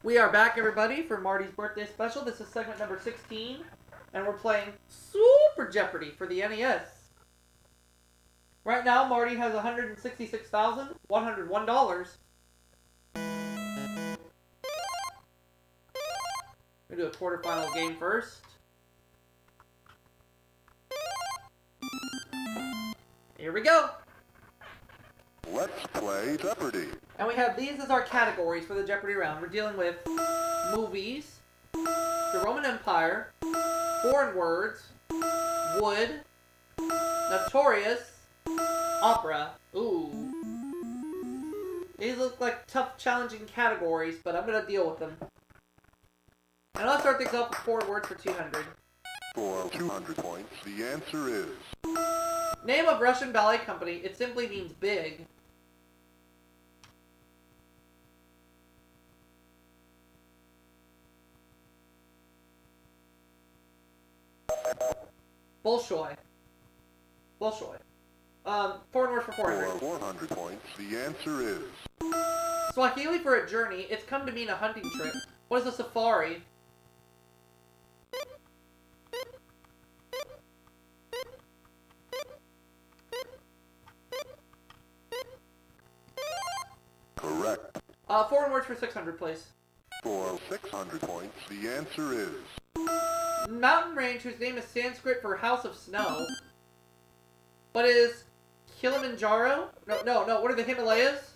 We are back, everybody, for Marty's birthday special. This is segment number 16, and we're playing Super Jeopardy for the NES. Right now, Marty has $166,101. We're going to do a quarterfinal game first. Here we go. Let's play Jeopardy! And we have these as our categories for the Jeopardy round. We're dealing with movies, the Roman Empire, foreign words, wood, notorious, opera. Ooh. These look like tough, challenging categories, but I'm going to deal with them. And let's start things off with foreign words for 200. For 200 points, the answer is... Name of Russian ballet company. It simply means big. Bolshoi. Bolshoi. Foreign word for 400. For 400 points, the answer is... Swahili for a journey. It's come to mean a hunting trip. What is a safari? Correct. Foreign words for 600, please. For 600 points, the answer is... Mountain range whose name is Sanskrit for House of Snow. What is Kilimanjaro? No. What are the Himalayas?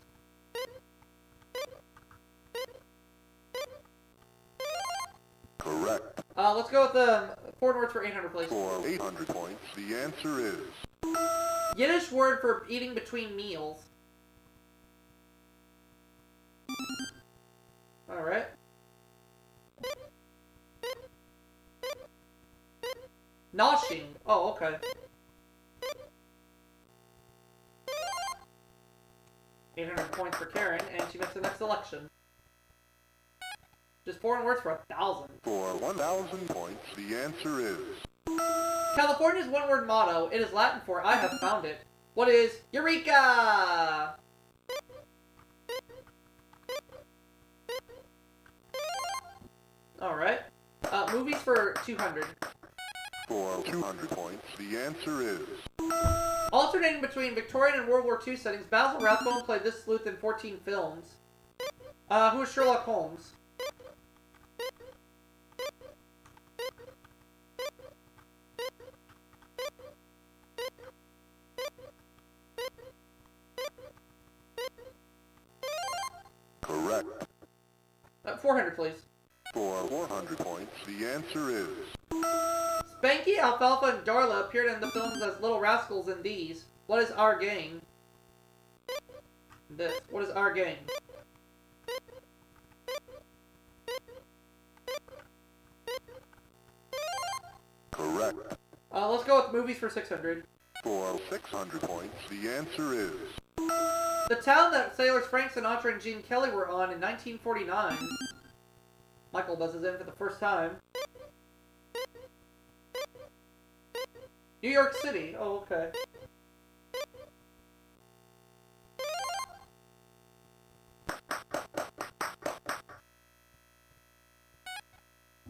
Correct. Let's go with the foreign words for 800, please. For 800 points, the answer is... Yiddish word for eating between meals. Alright. Noshing. Oh, okay. 800 points for Karen, and she makes the next selection. Just foreign words for 1,000. For 1,000 points, the answer is... California's one-word motto. It is Latin for I have found it. What is Eureka? Alright. Movies for 200. For 200 points, the answer is... Alternating between Victorian and World War II settings, Basil Rathbone played this sleuth in 14 films. Who is Sherlock Holmes? Correct. 400, please. For 400 points, the answer is... Spanky, Alfalfa, and Darla appeared in the films as little rascals in these. What is our gang? This. What is our gang? Correct. Let's go with movies for 600. For 600 points, the answer is... The town that sailors Frank Sinatra and Gene Kelly were on in 1949. Michael buzzes in for the first time. New York City. Oh, okay.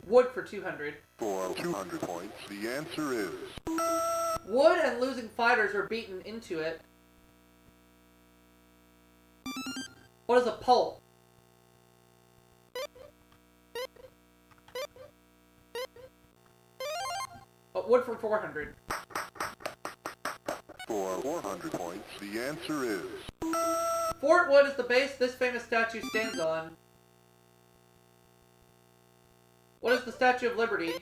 Wood for 200. For 200 points, the answer is... Wood and losing fighters are beaten into it. What is a pulp? Wood for 400. For 400 points, the answer is... Fort Wood is the base this famous statue stands on. What is the Statue of Liberty?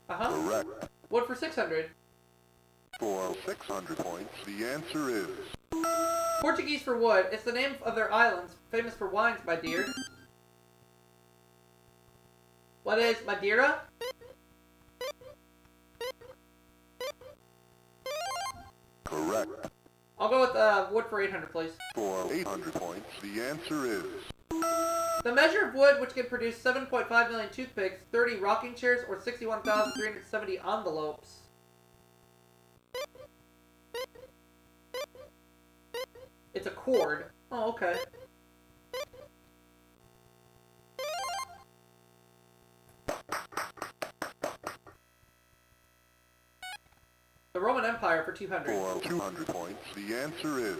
Correct. Wood for 600. For 600 points, the answer is... Portuguese for wood. It's the name of their islands, famous for wines, my dear. What is Madeira? Correct. I'll go with wood for 800, please. For 800 points, the answer is... The measure of wood which can produce 7.5 million toothpicks, 30 rocking chairs, or 61,370 envelopes. It's a cord. Oh, okay. The Roman Empire for 200. For 200 points, the answer is...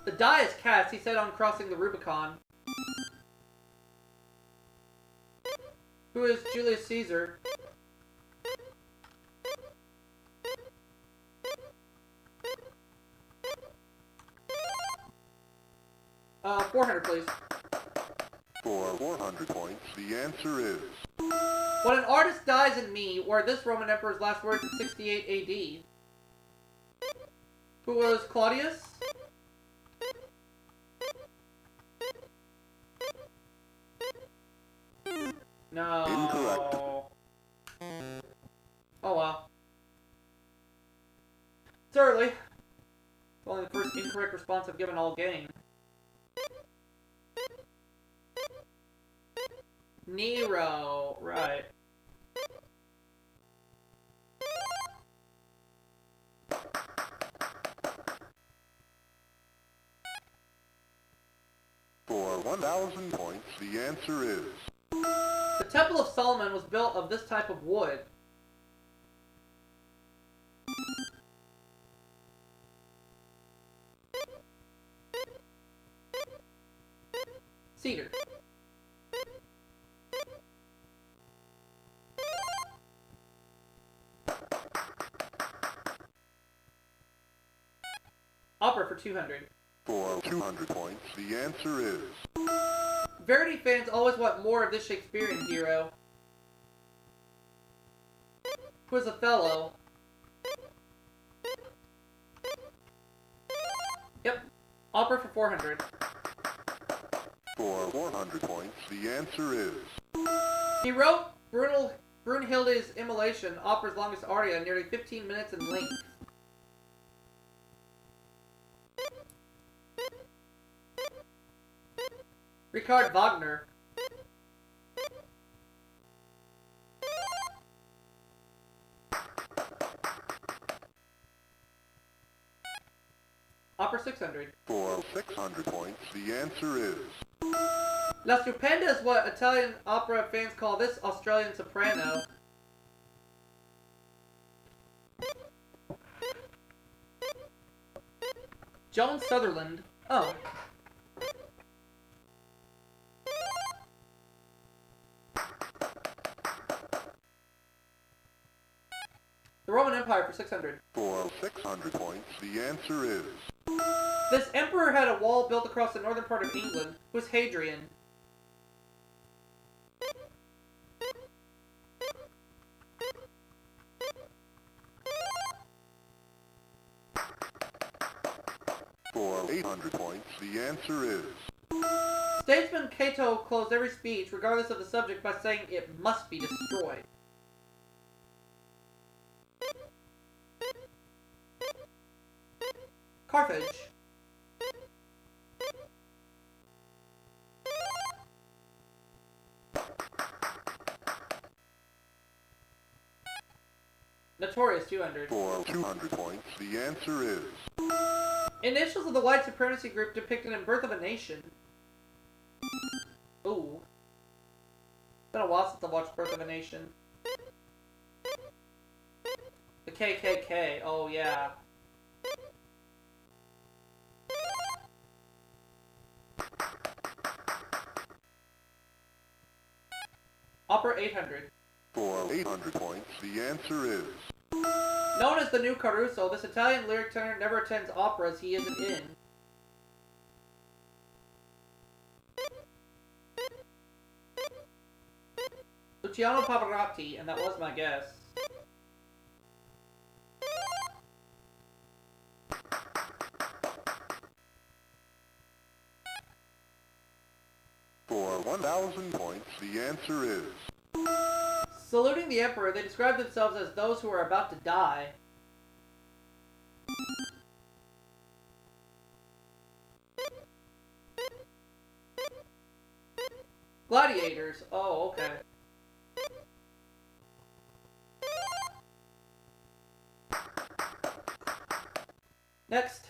The die is cast, he said on crossing the Rubicon. Who is Julius Caesar? 400, please. For 400 points, the answer is... When an artist dies in me, were this Roman emperor's last words in 68 AD? Who was Claudius? No. Incorrect. Oh well. It's early. It's only the first incorrect response I've given all game. Nero, right. For 1,000 points, the answer is... The Temple of Solomon was built of this type of wood. Cedar. Opera for 200. For 200 points, the answer is... Verity fans always want more of this Shakespearean hero. Who is Othello? Yep. Opera for 400. For 400 points, the answer is... He wrote Brunhilde's Immolation, opera's longest aria, nearly 15 minutes in length. Richard Wagner. Opera 600. For 600 points, the answer is... La Stupenda is what Italian opera fans call this Australian soprano. Joan Sutherland. Oh. The Roman Empire for 600. For 600 points, the answer is... This emperor had a wall built across the northern part of England. Who was Hadrian? For 800 points, the answer is... Statesman Cato closed every speech, regardless of the subject, by saying it must be destroyed. Carthage. Notorious 200. For 200 points, the answer is... Initials of the white supremacy group depicted in Birth of a Nation. Ooh. It's been a while since I watched Birth of a Nation. The KKK, oh yeah. Opera 800. For 800 points, the answer is... Known as the new Caruso, this Italian lyric tenor never attends operas he isn't in. Luciano Pavarotti, and that was my guess. For 1,000 points, the answer is... Saluting the emperor, they describe themselves as those who are about to die. Gladiators. Oh, okay. Next.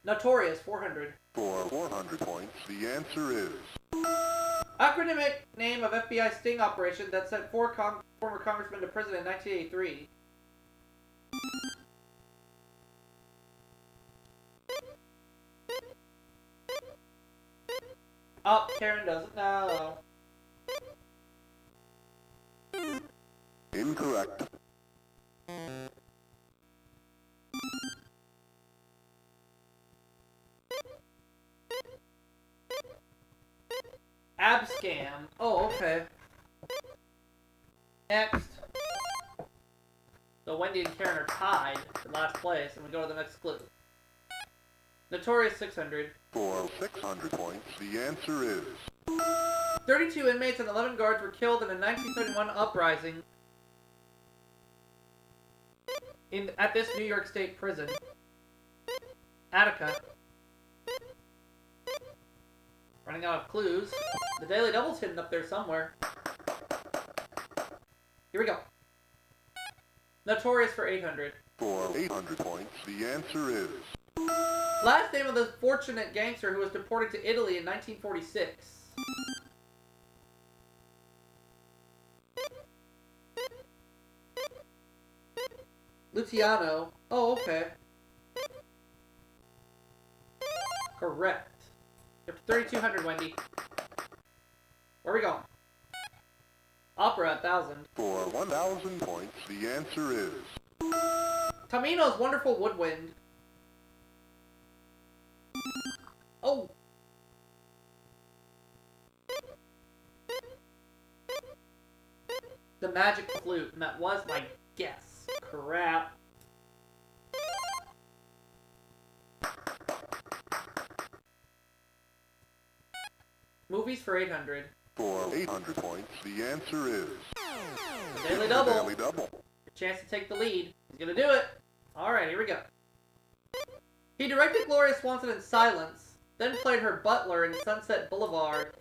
Notorious, 400. For 400 points, the answer is Acronymic name of FBI sting operation that sent four former congressmen to prison in 1983. Oh, Karen doesn't know. incorrect. Abscam. Oh, okay. Next. So Wendy and Karen are tied in last place, and we go to the next clue. Notorious, 600. For 600 points, the answer is 32 inmates and 11 guards were killed in a 1971 uprising at this New York State prison. Attica. Running out of clues. The Daily Double's hidden up there somewhere. Here we go. Notorious for 800. for 800 points, the answer is Last name of the fortunate gangster who was deported to Italy in 1946. Luciano. Oh, okay. Correct. You're 3,200, Wendy. Where are we going? Opera, 1,000. for 1,000 points, the answer is Tamino's Wonderful Woodwind. Oh! The Magic Flute, and that was my guess. Crap. Movies for 800. for 800 points, the answer is The Daily Double. Daily Double. Your chance to take the lead. He's gonna do it. Alright, here we go. He directed Gloria Swanson in Silence, then played her butler in Sunset Boulevard.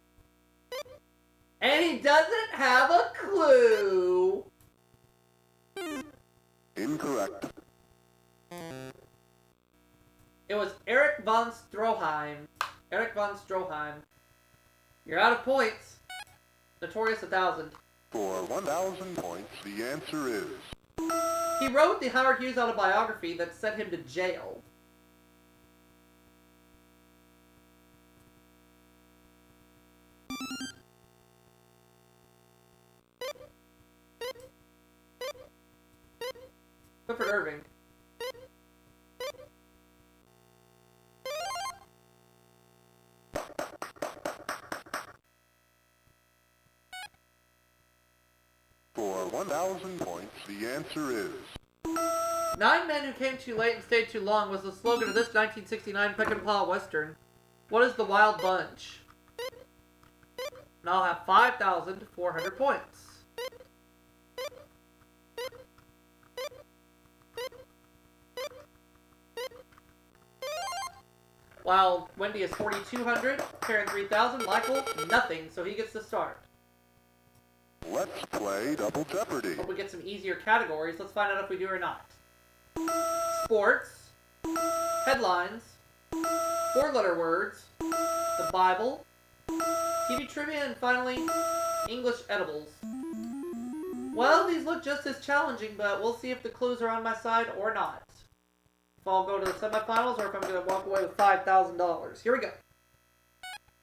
And he doesn't have a clue! Incorrect. It was Eric von Stroheim. Eric von Stroheim. You're out of points. Notorious, 1,000. For 1,000 points, the answer is He wrote the Howard Hughes autobiography that sent him to jail. Clifford Irving. for 1,000 points, the answer is 9 men who came too late and stayed too long was the slogan of this 1969 Peckinpah Western. What is the Wild Bunch? And I'll have 5,400 points. While Wendy is 4,200, Karen 3,000, Michael nothing, so he gets to start. Let's play Double Jeopardy. Hope we get some easier categories. Let's find out if we do or not. Sports, headlines, 4-letter words, the Bible, TV trivia, and finally, English edibles. Well, these look just as challenging, but we'll see if the clues are on my side or not. If I'll go to the semifinals or if I'm going to walk away with $5,000. Here we go.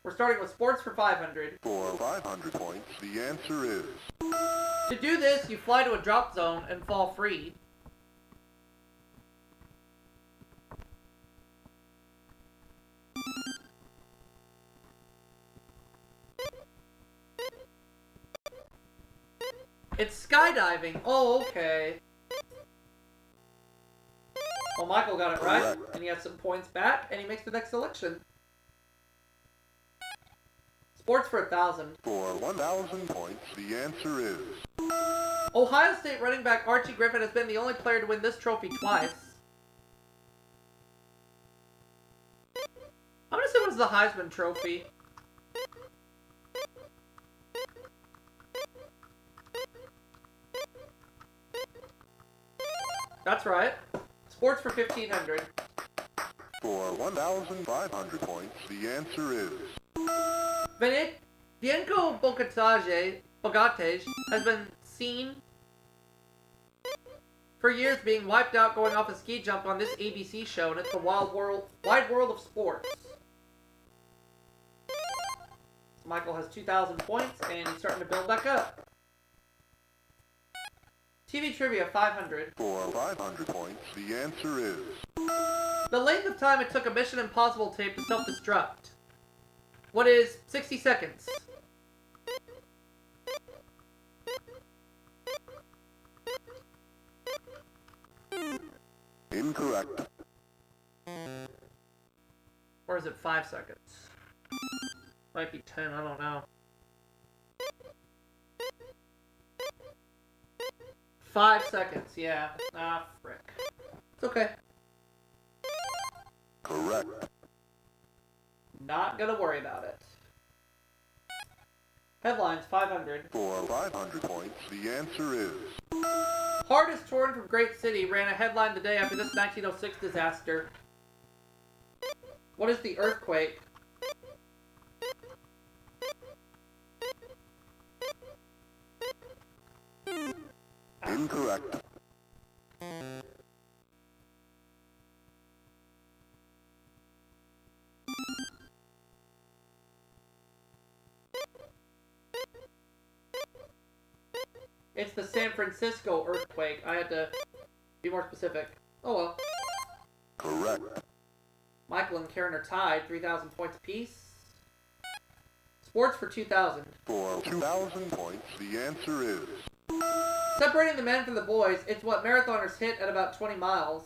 We're starting with sports for 500. For 500 points, the answer is To do this, you fly to a drop zone and fall free. It's skydiving. Oh, okay. Well, Michael got it right, Correct. and he has some points back, and he makes the next selection. Sports for 1,000. for 1,000 points, the answer is Ohio State running back Archie Griffin has been the only player to win this trophy twice. I'm gonna say it was the Heisman Trophy. That's right. Sports for 1,500. For 1,500 points, the answer is... Vienco Bogatage has been seen for years being wiped out going off a ski jump on this ABC show, and it's the Wide World of Sports. Michael has 2,000 points, and he's starting to build back up. TV Trivia, 500. For 500 points, the answer is... The length of time it took a Mission Impossible tape to self-destruct. What is 60 seconds? Incorrect. Or is it 5 seconds? Might be 10, I don't know. 5 seconds, yeah. Ah, frick. It's okay. Correct. Not gonna worry about it. Headlines, 500. For 500 points, the answer is... Hardest torn from Great City ran a headline the day after this 1906 disaster. What is the earthquake? Incorrect. It's the San Francisco earthquake. I had to be more specific. Oh well. Correct. Michael and Karen are tied, 3,000 points apiece. Sports for 2,000. For 2,000 points, the answer is... Separating the men from the boys, it's what marathoners hit at about 20 miles.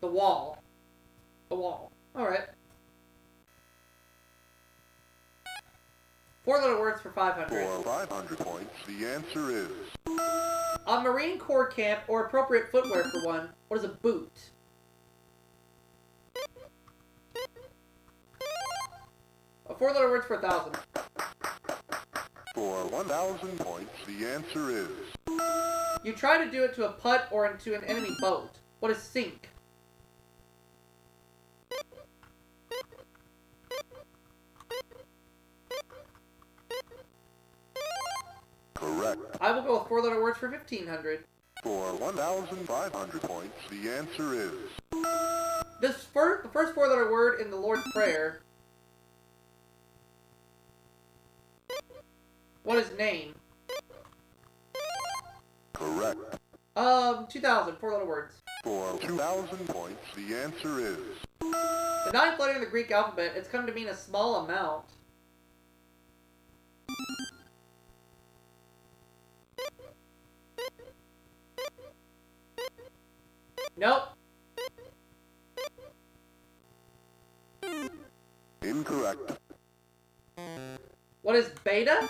The wall. The wall. Alright. 4-letter words for 500. For 500 points, the answer is... A Marine Corps camp, or appropriate footwear for one, what is a boot? A 4-letter words for 1,000. For 1,000 points, the answer is... You try to do it to a putt or into an enemy boat. What is sink? Correct. I will go with 4-letter words for 1,500. For 1,500 points, the answer is... The first 4-letter word in the Lord's Prayer. What is name? Correct. 2,000, 4-letter words. For 2,000 points, the answer is... The 9th letter in the Greek alphabet, it's come to mean a small amount. Nope. Incorrect. What is beta?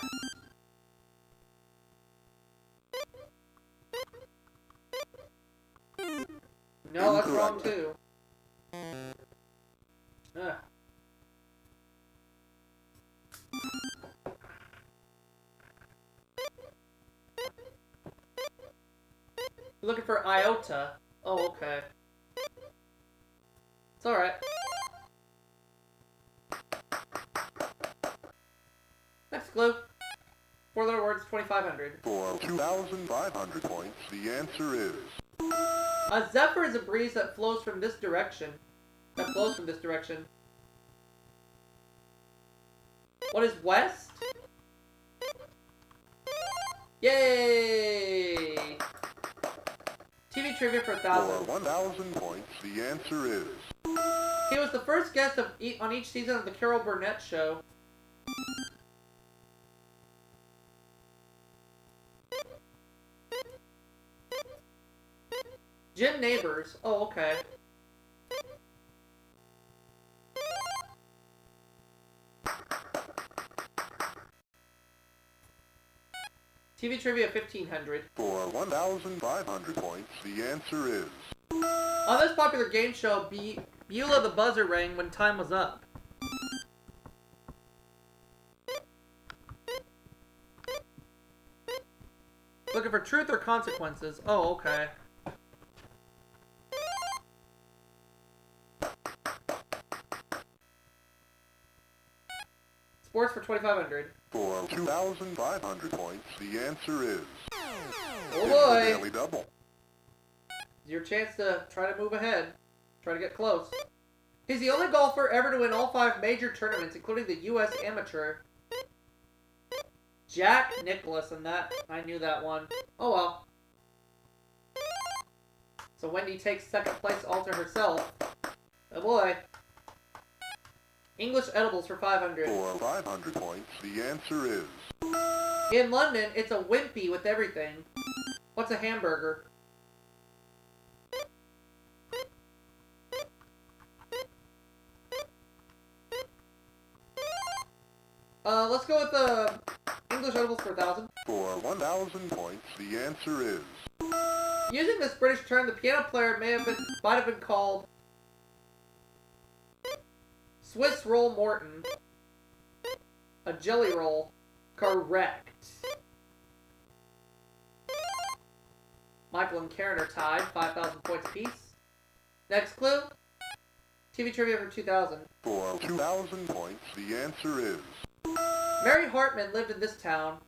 No, that's wrong too. Ugh. You're looking for iota. Oh, okay. It's alright. Next clue. 4-letter words, 2,500. For 2,500 points, the answer is... A zephyr is a breeze that flows from this direction. What is west? Yay! TV trivia for 1,000. For 1,000 points, the answer is... He was the first guest on each season of the Carol Burnett Show. Jim Neighbors. Oh, okay. TV trivia 1,500. For 1,500 points, the answer is... On this popular game show, Beulah the buzzer rang when time was up. Looking for truth or consequences? Oh, okay. Sports for 2,500. For 2,500 points, the answer is... Oh boy! Daily double. Your chance to try to move ahead. Try to get close. He's the only golfer ever to win all 5 major tournaments, including the U.S. Amateur. Jack Nicklaus, and that, I knew that one. Oh well. So Wendy takes second place all to herself. Oh boy. English edibles for 500. For 500 points, the answer is... In London, it's a wimpy with everything. What's a hamburger? Let's go with the English edibles for 1,000. For 1,000 points, the answer is... Using this British term, the piano player might have been called Swiss roll Morton. A jelly roll. Correct. Michael and Karen are tied, 5,000 points apiece. Next clue. TV trivia for 2,000. For 2,000 points, the answer is... Mary Hartman lived in this town.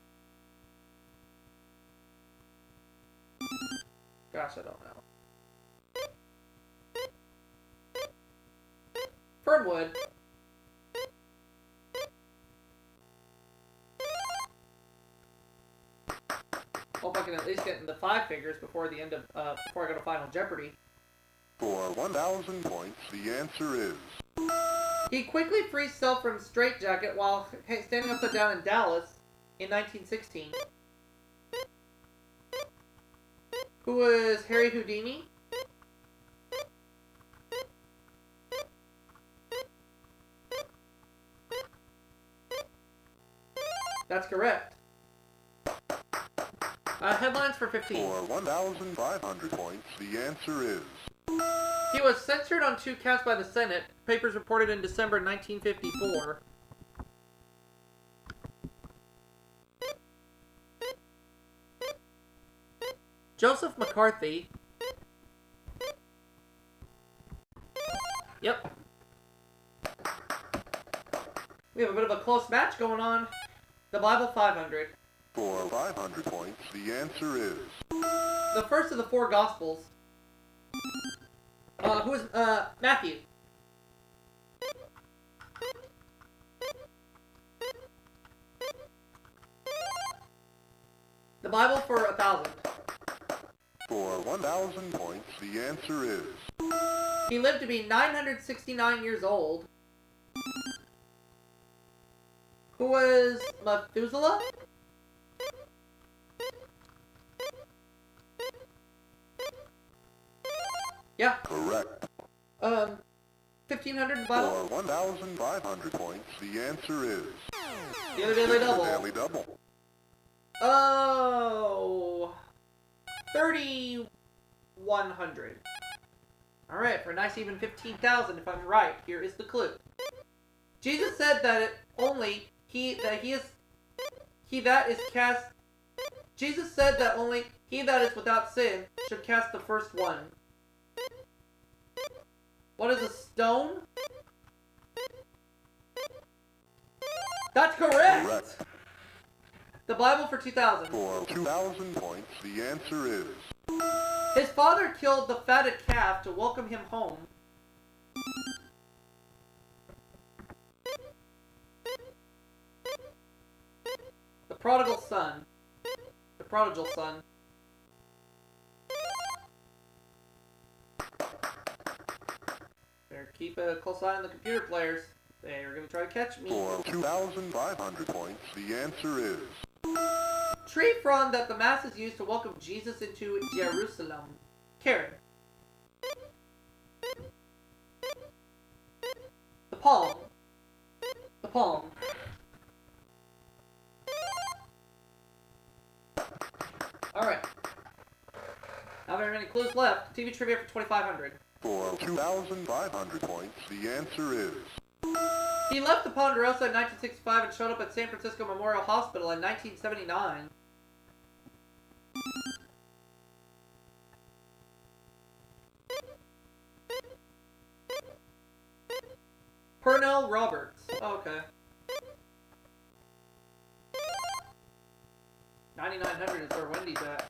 Gosh, I don't know. Fernwood. Hope I can at least get into 5 figures before the end of before I go to Final Jeopardy. For 1,000 points, the answer is... He quickly freed himself from straitjacket while standing upside down in Dallas in 1916. Who was Harry Houdini? That's correct. Headlines for 15. For 1,500 points, the answer is... He was censured on 2 counts by the Senate. Papers reported in December 1954. Joseph McCarthy. Yep. We have a bit of a close match going on. The Bible 500. For 500 points, the answer is... The first of the 4 Gospels. Who is, Matthew. The Bible for 1,000. For 1,000 points, the answer is... He lived to be 969 years old. Who was Methuselah? Yeah. Correct. 1,500 in the Bible? For 1,500 points, the answer is... The other daily double. Daily double. Oh, 3,100. All right, for a nice even 15,000, if I'm right, here is the clue. Jesus said that only he that is cast. Jesus said that only he that is without sin should cast the first one. What is a stone? That's correct. Correct. The Bible for 2,000. For 2,000 points, the answer is... His father killed the fatted calf to welcome him home. The prodigal son. The prodigal son. Better keep a close eye on the computer players. They are going to try to catch me. For 2,500 points, the answer is... Tree frond that the masses used to welcome Jesus into Jerusalem. Karen. The palm. The palm. Alright. Not very many clues left. TV trivia for 2,500. For 2,500 points, the answer is... He left the Ponderosa in 1965 and showed up at San Francisco Memorial Hospital in 1979. Pernell Roberts. Oh, okay. 9,900 is where Wendy's at.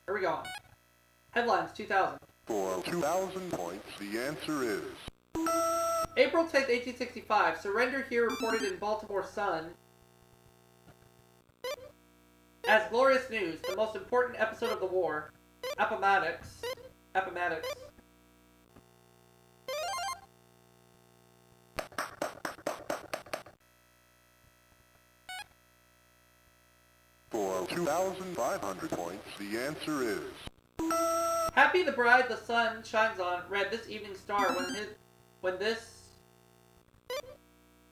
Here we go. Headlines 2000. For 2,000 points, the answer is... April 10th, 1865. Surrender here reported in Baltimore Sun as glorious news. The most important episode of the war. Appomattox. For 2,500 points, the answer is... Happy the bride the sun shines on, read this evening star when this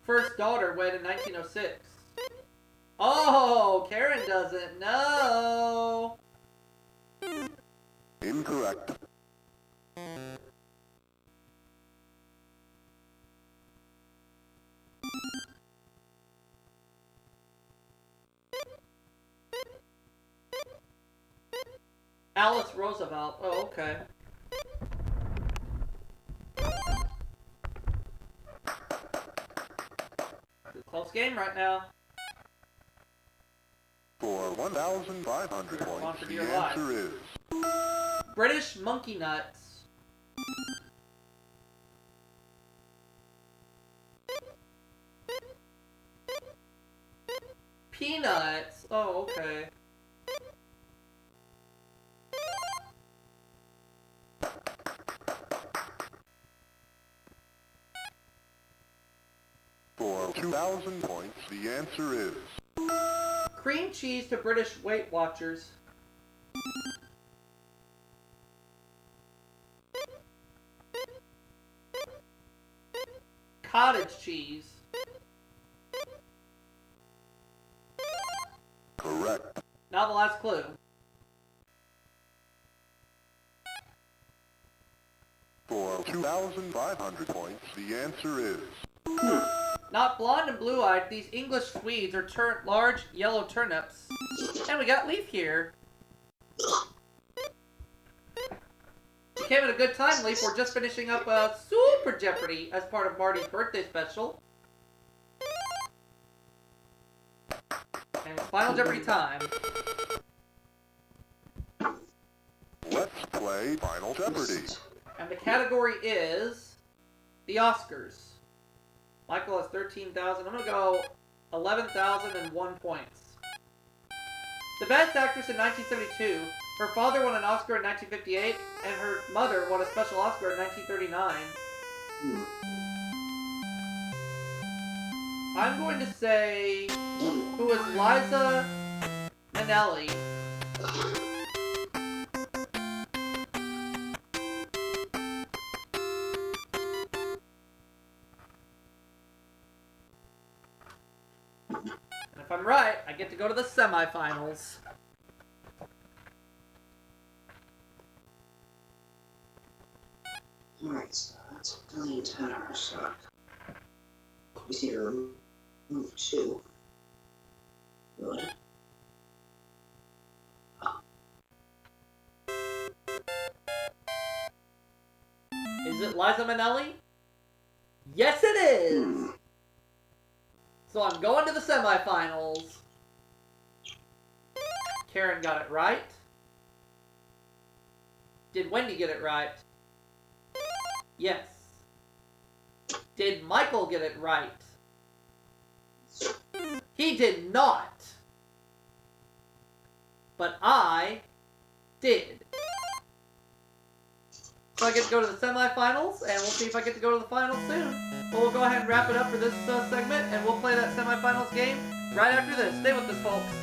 first daughter wed in 1906. Oh, Karen doesn't know. Incorrect. Alice Roosevelt. Oh, okay. It's a close game right now. For 1,500 points, for the dear answer life. is... British monkey nuts. Peanuts. Oh, okay. For 2,000 points, the answer is... Cream cheese to British Weight Watchers. Cottage cheese. Correct. Now the last clue. For 2,500 points, the answer is... Not blonde and blue-eyed, these English Swedes are large yellow turnips. And we got Leaf here. We came at a good time, Leaf. We're just finishing up Super Jeopardy as part of Marty's birthday special. And it's Final Jeopardy time. Let's play Final Jeopardy. And the category is the Oscars. Michael has 13,000. I'm going to go 11,001 points. The Best Actress in 1972. Her father won an Oscar in 1958, and her mother won a special Oscar in 1939. I'm going to say, who is Liza Minnelli? And if I'm right, I get to go to the semifinals. Alright, so that's $1 billion. So we see to remove 2. Good. Is it Liza Minnelli? Yes, it is! So I'm going to the semifinals. Karen got it right. Did Wendy get it right? Yes. Did Michael get it right? He did not. But I did. So I get to go to the semifinals, and we'll see if I get to go to the finals soon. But we'll go ahead and wrap it up for this segment, and we'll play that semifinals game right after this. Stay with us, folks.